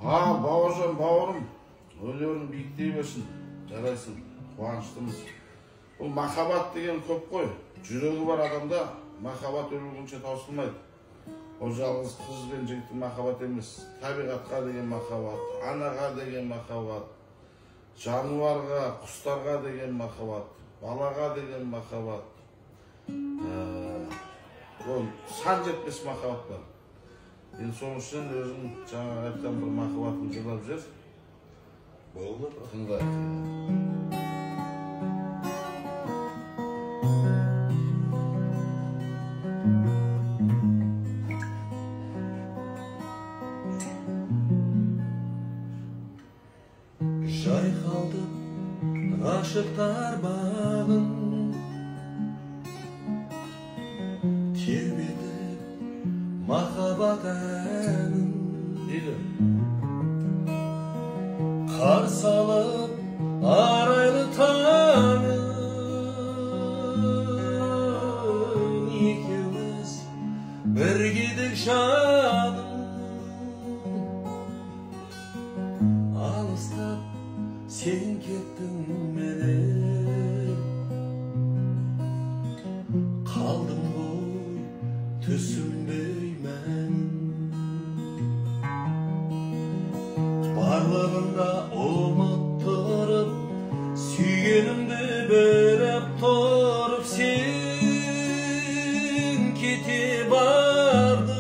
Бауыржан, бауырым, өнерің биіктей берсін, жарайсың, қуаныштымыз. Бұл махаббат деген көп қой. Жүрегі бар адамда махаббат өлгенше таусылмайды. Ол жалғыз қыз бен жігіттің махаббат емес, табиғатқа деген махаббат, анаға деген махаббат, жануарға, құстарға деген махаббат, балаға деген махаббат. Ол сан жетпес махаббат бар. Енді соның үшін өзің жаңа айтқан бір махаббатын жырлап жүр. Болды. Тыңдайық. Жайқалды ғашықтар бағын, тербетіп махаббат әнін, қарсы алып арайлы таңын, екеуміз бірге едік жаным, алыстап сен кеттің менен, қалдым ғой түсінбей мәнін. Барлығында ұмыттырып, сүйгенімді беріп тұрып, сен кете бардың.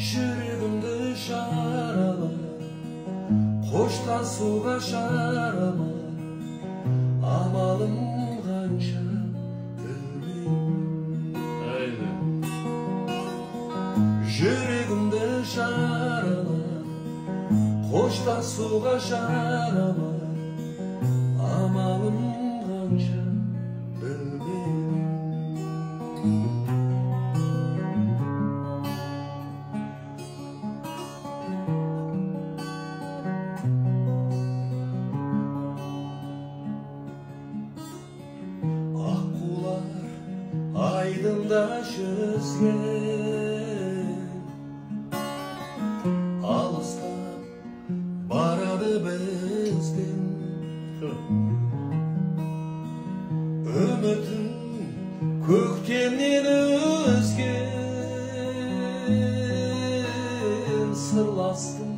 Жүрегімді жаралап, қоштасуға жарамай, амалым қанша жүрегімді жаралап, қоштасуға жарамай, амалым қанша білмеймін. Аққулар айдында жүзген, алыстап барады бізден. Үмітін көктемнен өзген, сырластым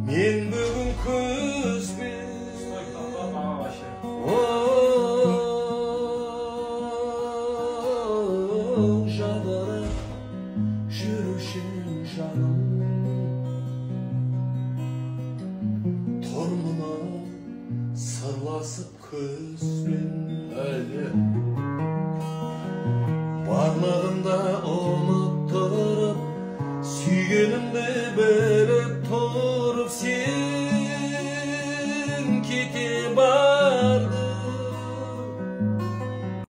мен бүгін көзбен. Жадырап жүрушің жаным, тұрмына сырласып көзбен. Барлығында ұмыттырып, сүйгенімді беріп тұрып, сен кете бар.